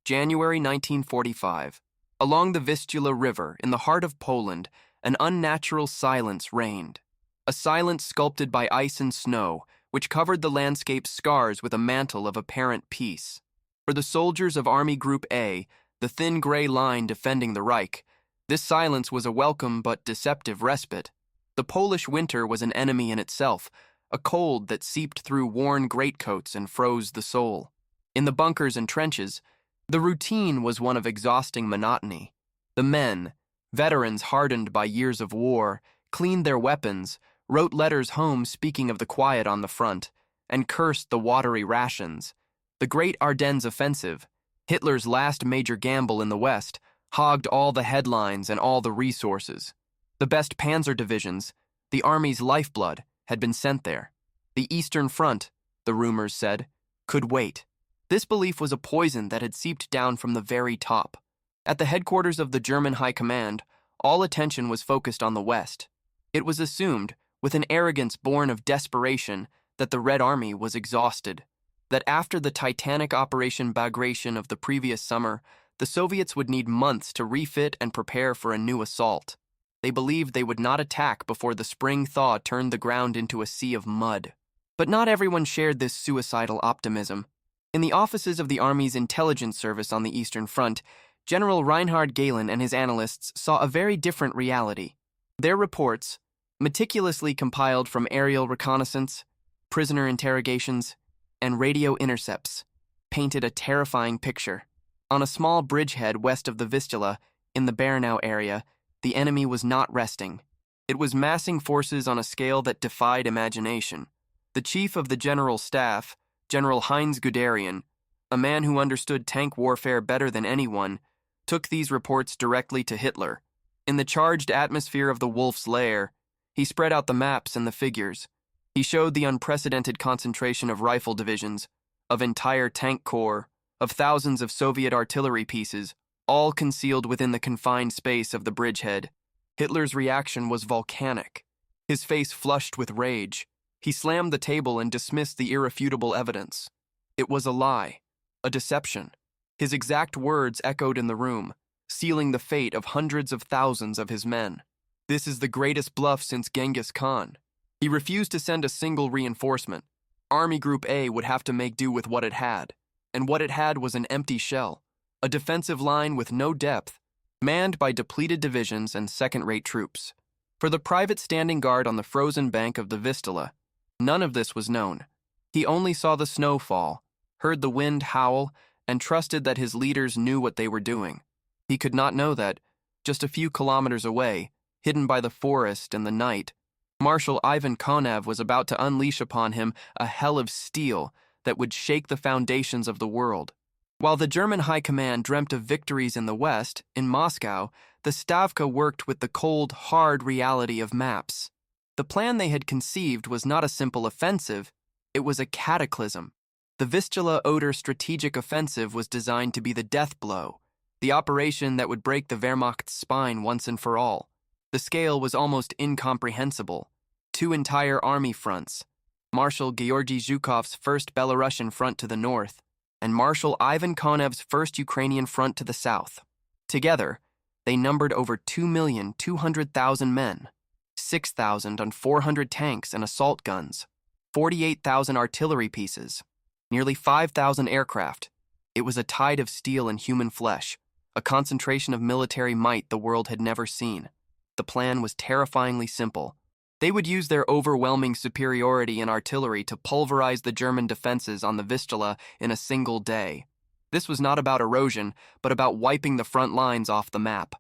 January 1945. Along the Vistula River, in the heart of Poland, an unnatural silence reigned. A silence sculpted by ice and snow, which covered the landscape's scars with a mantle of apparent peace. For the soldiers of Army Group A, the thin gray line defending the Reich, this silence was a welcome but deceptive respite. The Polish winter was an enemy in itself, a cold that seeped through worn greatcoats and froze the soul. In the bunkers and trenches, the routine was one of exhausting monotony. The men, veterans hardened by years of war, cleaned their weapons, wrote letters home speaking of the quiet on the front, and cursed the watery rations. The Great Ardennes Offensive, Hitler's last major gamble in the West, hogged all the headlines and all the resources. The best panzer divisions, the army's lifeblood, had been sent there. The Eastern Front, the rumors said, could wait. This belief was a poison that had seeped down from the very top. At the headquarters of the German High Command, all attention was focused on the West. It was assumed, with an arrogance born of desperation, that the Red Army was exhausted, that after the titanic Operation Bagration of the previous summer, the Soviets would need months to refit and prepare for a new assault. They believed they would not attack before the spring thaw turned the ground into a sea of mud. But not everyone shared this suicidal optimism. In the offices of the Army's intelligence service on the Eastern Front, General Reinhard Gehlen and his analysts saw a very different reality. Their reports, meticulously compiled from aerial reconnaissance, prisoner interrogations, and radio intercepts, painted a terrifying picture. On a small bridgehead west of the Vistula, in the Bernau area, the enemy was not resting. It was massing forces on a scale that defied imagination. The chief of the General Staff, General Heinz Guderian, a man who understood tank warfare better than anyone, took these reports directly to Hitler. In the charged atmosphere of the Wolf's Lair, he spread out the maps and the figures. He showed the unprecedented concentration of rifle divisions, of entire tank corps, of thousands of Soviet artillery pieces, all concealed within the confined space of the bridgehead. Hitler's reaction was volcanic. His face flushed with rage. He slammed the table and dismissed the irrefutable evidence. It was a lie, a deception. His exact words echoed in the room, sealing the fate of hundreds of thousands of his men. This is the greatest bluff since Genghis Khan. He refused to send a single reinforcement. Army Group A would have to make do with what it had, and what it had was an empty shell, a defensive line with no depth, manned by depleted divisions and second-rate troops. For the private standing guard on the frozen bank of the Vistula, none of this was known. He only saw the snow fall, heard the wind howl, and trusted that his leaders knew what they were doing. He could not know that, just a few kilometers away, hidden by the forest and the night, Marshal Ivan Konev was about to unleash upon him a hell of steel that would shake the foundations of the world. While the German High Command dreamt of victories in the West, in Moscow, the Stavka worked with the cold, hard reality of maps. The plan they had conceived was not a simple offensive, it was a cataclysm. The Vistula-Oder strategic offensive was designed to be the death blow, the operation that would break the Wehrmacht's spine once and for all. The scale was almost incomprehensible. 2 entire army fronts, Marshal Georgy Zhukov's 1st Belarusian front to the north, and Marshal Ivan Konev's 1st Ukrainian front to the south. Together, they numbered over 2,200,000 men, 6,400 tanks and assault guns, 48,000 artillery pieces, nearly 5,000 aircraft. It was a tide of steel and human flesh, a concentration of military might the world had never seen. The plan was terrifyingly simple. They would use their overwhelming superiority in artillery to pulverize the German defenses on the Vistula in a single day. This was not about erosion, but about wiping the front lines off the map.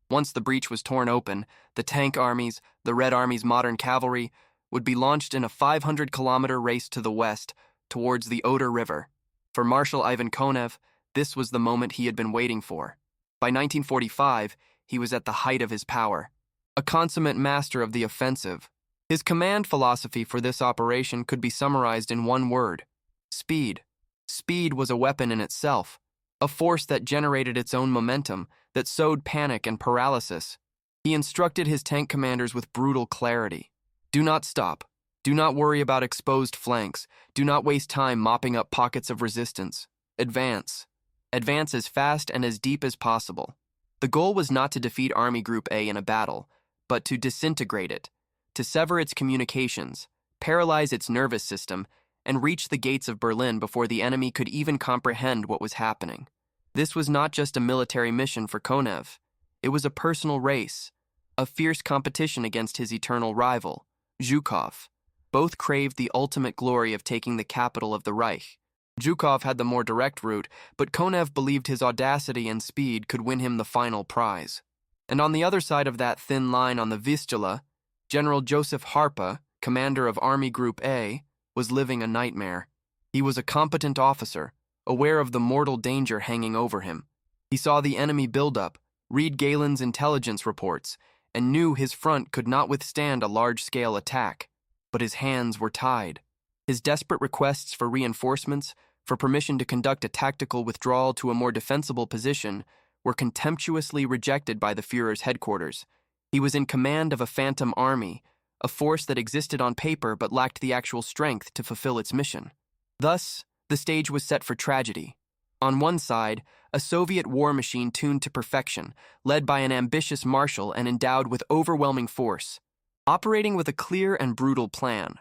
Once the breach was torn open, the tank armies, the Red Army's modern cavalry, would be launched in a 500-kilometer race to the west, towards the Oder River. For Marshal Ivan Konev, this was the moment he had been waiting for. By 1945, he was at the height of his power, a consummate master of the offensive. His command philosophy for this operation could be summarized in one word: speed. Speed was a weapon in itself, a force that generated its own momentum, that sowed panic and paralysis. He instructed his tank commanders with brutal clarity. Do not stop. Do not worry about exposed flanks. Do not waste time mopping up pockets of resistance. Advance. Advance as fast and as deep as possible. The goal was not to defeat Army Group A in a battle, but to disintegrate it, to sever its communications, paralyze its nervous system, and reach the gates of Berlin before the enemy could even comprehend what was happening. This was not just a military mission for Konev. It was a personal race, a fierce competition against his eternal rival, Zhukov. Both craved the ultimate glory of taking the capital of the Reich. Zhukov had the more direct route, but Konev believed his audacity and speed could win him the final prize. And on the other side of that thin line on the Vistula, General Joseph Harpa, commander of Army Group A, was living a nightmare. He was a competent officer, aware of the mortal danger hanging over him. He saw the enemy build up, read Galen's intelligence reports, and knew his front could not withstand a large-scale attack. But his hands were tied. His desperate requests for reinforcements, for permission to conduct a tactical withdrawal to a more defensible position, were contemptuously rejected by the Führer's headquarters. He was in command of a phantom army, a force that existed on paper but lacked the actual strength to fulfill its mission. Thus, the stage was set for tragedy. On one side, a Soviet war machine tuned to perfection, led by an ambitious marshal and endowed with overwhelming force, operating with a clear and brutal plan.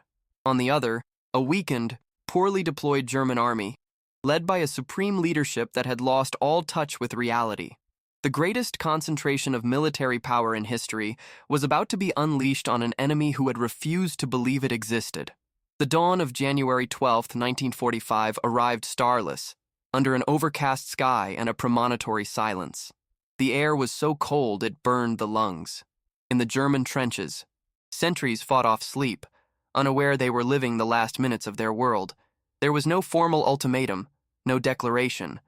On the other, a weakened, poorly deployed German army, led by a supreme leadership that had lost all touch with reality. The greatest concentration of military power in history was about to be unleashed on an enemy who had refused to believe it existed. The dawn of January 12, 1945, arrived starless, under an overcast sky and a premonitory silence. The air was so cold it burned the lungs. In the German trenches, sentries fought off sleep, unaware they were living the last minutes of their world. There was no formal ultimatum, no declaration.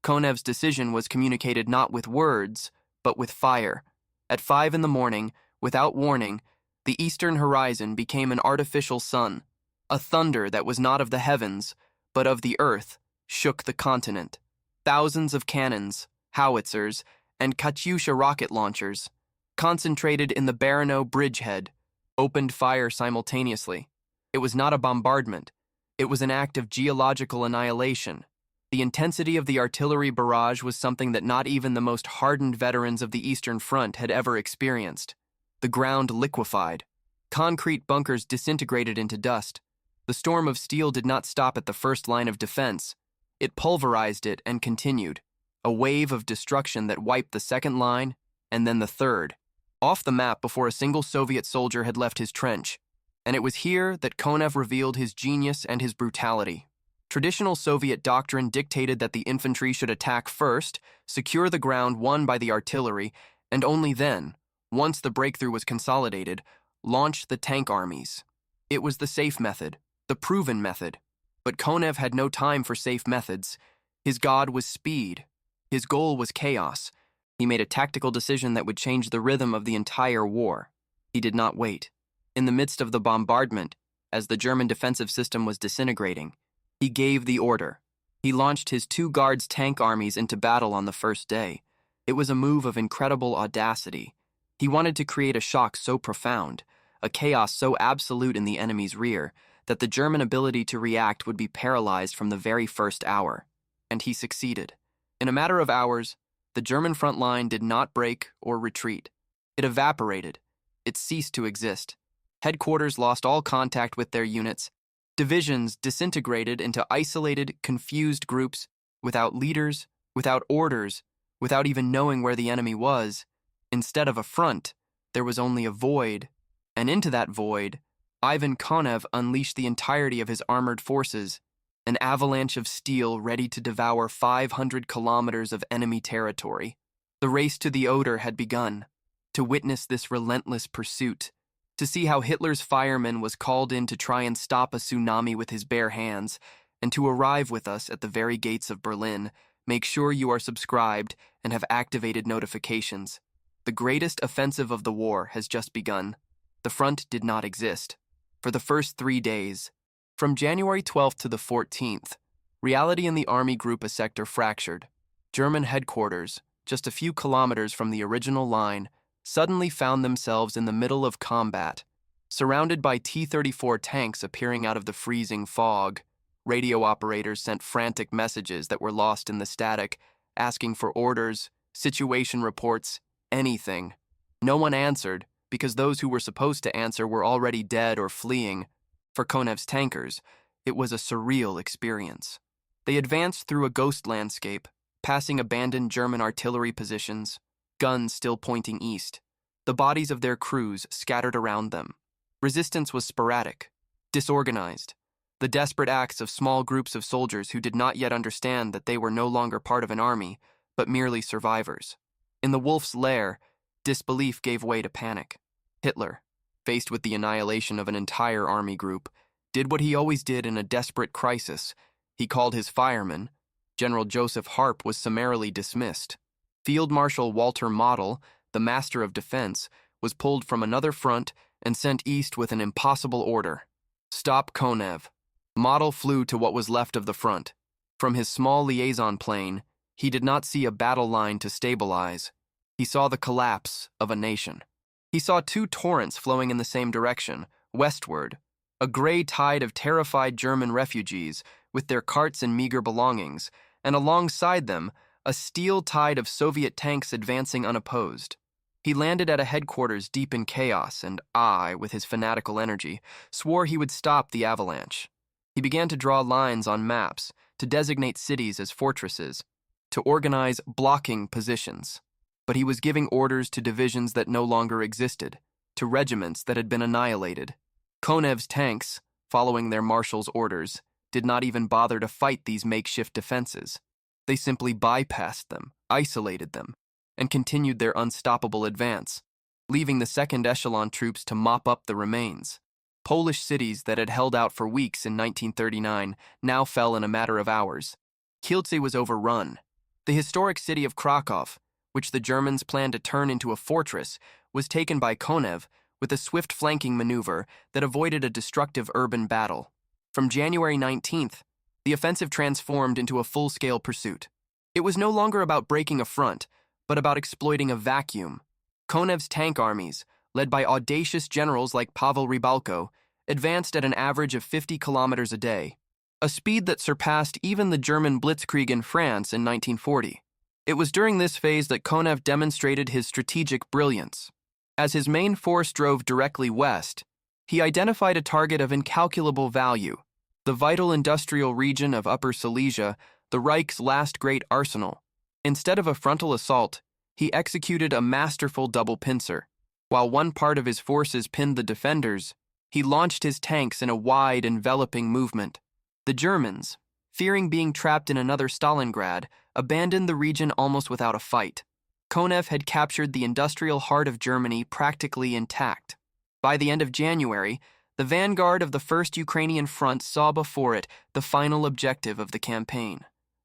Konev's decision was communicated not with words, but with fire. At 5 a.m, without warning, the eastern horizon became an artificial sun. A thunder that was not of the heavens, but of the earth, shook the continent. Thousands of cannons, howitzers, and Katyusha rocket launchers, concentrated in the Baranow bridgehead, opened fire simultaneously. It was not a bombardment. It was an act of geological annihilation. The intensity of the artillery barrage was something that not even the most hardened veterans of the Eastern Front had ever experienced. The ground liquefied. Concrete bunkers disintegrated into dust. The storm of steel did not stop at the first line of defense. It pulverized it and continued, a wave of destruction that wiped the second line and then the third, off the map before a single Soviet soldier had left his trench. And it was here that Konev revealed his genius and his brutality. Traditional Soviet doctrine dictated that the infantry should attack first, secure the ground won by the artillery, and only then, once the breakthrough was consolidated, launch the tank armies. It was the safe method, the proven method. But Konev had no time for safe methods. His god was speed. His goal was chaos. He made a tactical decision that would change the rhythm of the entire war. He did not wait. In the midst of the bombardment, as the German defensive system was disintegrating, he gave the order. He launched his 2 guards tank armies into battle on the first day. It was a move of incredible audacity. He wanted to create a shock so profound, a chaos so absolute in the enemy's rear, that the German ability to react would be paralyzed from the very first hour. And he succeeded. In a matter of hours, the German front line did not break or retreat. It evaporated. It ceased to exist. Headquarters lost all contact with their units. Divisions disintegrated into isolated, confused groups, without leaders, without orders, without even knowing where the enemy was. Instead of a front, there was only a void. And into that void, Ivan Konev unleashed the entirety of his armored forces, an avalanche of steel ready to devour 500 kilometers of enemy territory. The race to the Oder had begun. To witness this relentless pursuit, to see how Hitler's fireman was called in to try and stop a tsunami with his bare hands, and to arrive with us at the very gates of Berlin, make sure you are subscribed and have activated notifications. The greatest offensive of the war has just begun. The front did not exist. For the first 3 days, from January 12th to the 14th, reality in the Army Group A sector fractured. German headquarters, just a few kilometers from the original line, suddenly found themselves in the middle of combat, surrounded by T-34 tanks appearing out of the freezing fog. Radio operators sent frantic messages that were lost in the static asking for orders, situation reports, anything. No one answered because those who were supposed to answer were already dead or fleeing. For Konev's tankers, it was a surreal experience. They advanced through a ghost landscape, passing abandoned German artillery positions, guns still pointing east, the bodies of their crews scattered around them. Resistance was sporadic, disorganized, the desperate acts of small groups of soldiers who did not yet understand that they were no longer part of an army, but merely survivors. In the wolf's lair, disbelief gave way to panic. Hitler, faced with the annihilation of an entire army group, did what he always did in a desperate crisis. He called his firemen. General Joseph Harp was summarily dismissed. Field Marshal Walter Model, the master of defense, was pulled from another front and sent east with an impossible order. Stop Konev. Model flew to what was left of the front. From his small liaison plane, he did not see a battle line to stabilize. He saw the collapse of a nation. He saw two torrents flowing in the same direction, westward, a gray tide of terrified German refugees with their carts and meager belongings, and alongside them, a steel tide of Soviet tanks advancing unopposed. He landed at a headquarters deep in chaos, and I, with his fanatical energy, swore he would stop the avalanche. He began to draw lines on maps, to designate cities as fortresses, to organize blocking positions. But he was giving orders to divisions that no longer existed, to regiments that had been annihilated. Konev's tanks, following their marshal's orders, did not even bother to fight these makeshift defenses. They simply bypassed them, isolated them, and continued their unstoppable advance, leaving the second echelon troops to mop up the remains. Polish cities that had held out for weeks in 1939 now fell in a matter of hours. Kielce was overrun. The historic city of Krakow, which the Germans planned to turn into a fortress, was taken by Konev with a swift flanking maneuver that avoided a destructive urban battle. From January 19th, the offensive transformed into a full-scale pursuit. It was no longer about breaking a front, but about exploiting a vacuum. Konev's tank armies, led by audacious generals like Pavel Rybalko, advanced at an average of 50 kilometers a day, a speed that surpassed even the German blitzkrieg in France in 1940. It was during this phase that Konev demonstrated his strategic brilliance. As his main force drove directly west, he identified a target of incalculable value, the vital industrial region of Upper Silesia, the Reich's last great arsenal. Instead of a frontal assault, he executed a masterful double pincer. While one part of his forces pinned the defenders, he launched his tanks in a wide, enveloping movement. The Germans, fearing being trapped in another Stalingrad, abandoned the region almost without a fight. Konev had captured the industrial heart of Germany practically intact. By the end of January, the vanguard of the First Ukrainian Front saw before it the final objective of the campaign,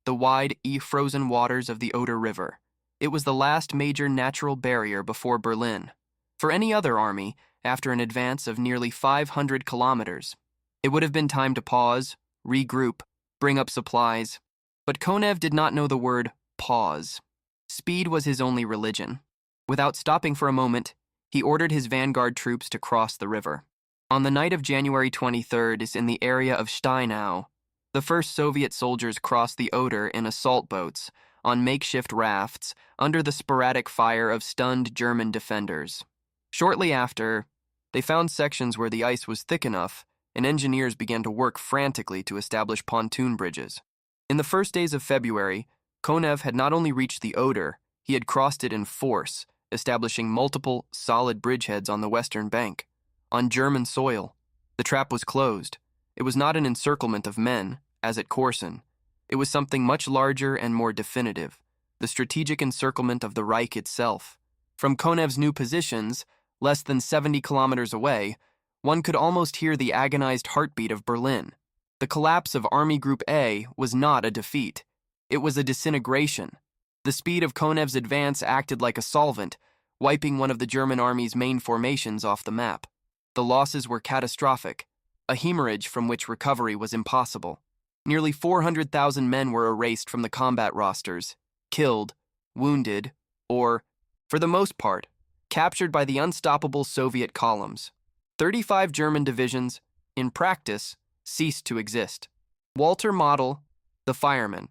the wide, frozen waters of the Oder River. It was the last major natural barrier before Berlin. For any other army, after an advance of nearly 500 kilometers, it would have been time to pause, regroup, bring up supplies. But Konev did not know the word pause. Speed was his only religion. Without stopping for a moment, he ordered his vanguard troops to cross the river. On the night of January 23rd, in the area of Steinau, the first Soviet soldiers crossed the Oder in assault boats, on makeshift rafts, under the sporadic fire of stunned German defenders. Shortly after, they found sections where the ice was thick enough, and engineers began to work frantically to establish pontoon bridges. In the first days of February, Konev had not only reached the Oder, he had crossed it in force, establishing multiple, solid bridgeheads on the western bank. On German soil, the trap was closed. It was not an encirclement of men, as at Korsun. It was something much larger and more definitive, the strategic encirclement of the Reich itself. From Konev's new positions, less than 70 kilometers away, one could almost hear the agonized heartbeat of Berlin. The collapse of Army Group A was not a defeat. It was a disintegration. The speed of Konev's advance acted like a solvent, wiping one of the German army's main formations off the map. The losses were catastrophic, a hemorrhage from which recovery was impossible. Nearly 400,000 men were erased from the combat rosters, killed, wounded, or, for the most part, captured by the unstoppable Soviet columns. 35 German divisions, in practice, ceased to exist. Walter Model, the fireman,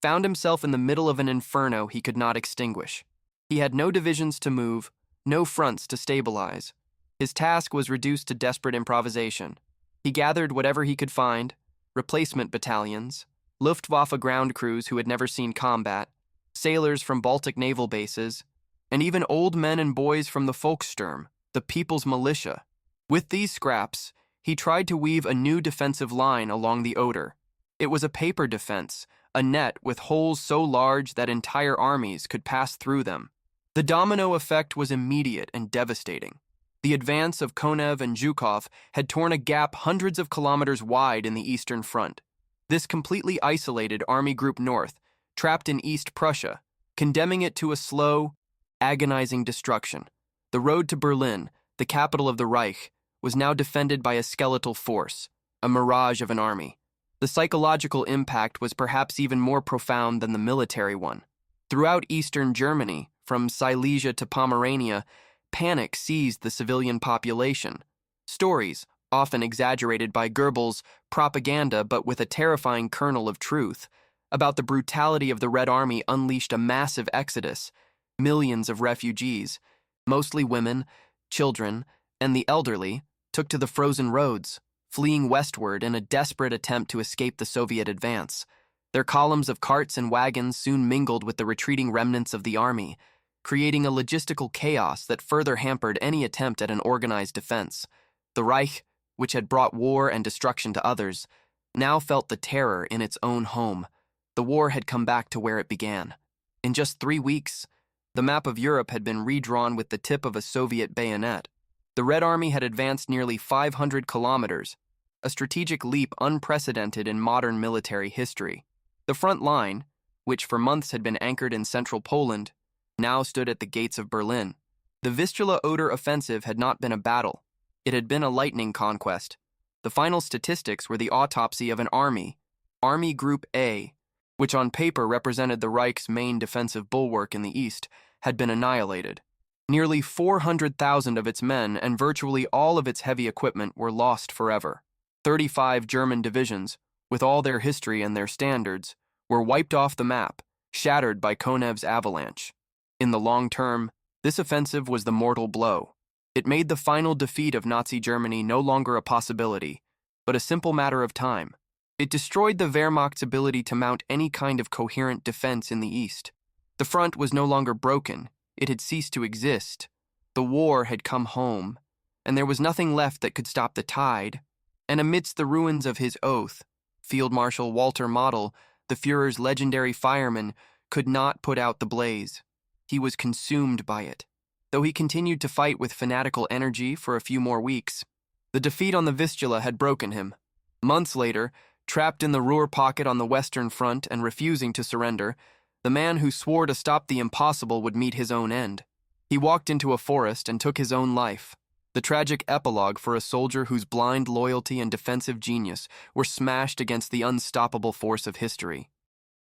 found himself in the middle of an inferno he could not extinguish. He had no divisions to move, no fronts to stabilize. His task was reduced to desperate improvisation. He gathered whatever he could find: replacement battalions, Luftwaffe ground crews who had never seen combat, sailors from Baltic naval bases, and even old men and boys from the Volkssturm, the People's Militia. With these scraps, he tried to weave a new defensive line along the Oder. It was a paper defense, a net with holes so large that entire armies could pass through them. The domino effect was immediate and devastating. The advance of Konev and Zhukov had torn a gap hundreds of kilometers wide in the Eastern Front. This completely isolated Army Group North, trapped in East Prussia, condemning it to a slow, agonizing destruction. The road to Berlin, the capital of the Reich, was now defended by a skeletal force, a mirage of an army. The psychological impact was perhaps even more profound than the military one. Throughout eastern Germany, from Silesia to Pomerania, panic seized the civilian population. Stories, often exaggerated by Goebbels' propaganda but with a terrifying kernel of truth, about the brutality of the Red Army unleashed a massive exodus. Millions of refugees, mostly women, children, and the elderly, took to the frozen roads, fleeing westward in a desperate attempt to escape the Soviet advance. Their columns of carts and wagons soon mingled with the retreating remnants of the army, creating a logistical chaos that further hampered any attempt at an organized defense. The Reich, which had brought war and destruction to others, now felt the terror in its own home. The war had come back to where it began. In just 3 weeks, the map of Europe had been redrawn with the tip of a Soviet bayonet. The Red Army had advanced nearly 500 kilometers, a strategic leap unprecedented in modern military history. The front line, which for months had been anchored in central Poland, now stood at the gates of Berlin. The Vistula-Oder offensive had not been a battle. It had been a lightning conquest. The final statistics were the autopsy of an army, Army Group A, which on paper represented the Reich's main defensive bulwark in the east, had been annihilated. Nearly 400,000 of its men and virtually all of its heavy equipment were lost forever. 35 German divisions, with all their history and their standards, were wiped off the map, shattered by Konev's avalanche. In the long term, this offensive was the mortal blow. It made the final defeat of Nazi Germany no longer a possibility, but a simple matter of time. It destroyed the Wehrmacht's ability to mount any kind of coherent defense in the east. The front was no longer broken. It had ceased to exist. The war had come home, and there was nothing left that could stop the tide. And amidst the ruins of his oath, Field Marshal Walter Model, the Führer's legendary fireman, could not put out the blaze. He was consumed by it. Though he continued to fight with fanatical energy for a few more weeks, the defeat on the Vistula had broken him. Months later, trapped in the Ruhr pocket on the Western Front and refusing to surrender, the man who swore to stop the impossible would meet his own end. He walked into a forest and took his own life, the tragic epilogue for a soldier whose blind loyalty and defensive genius were smashed against the unstoppable force of history.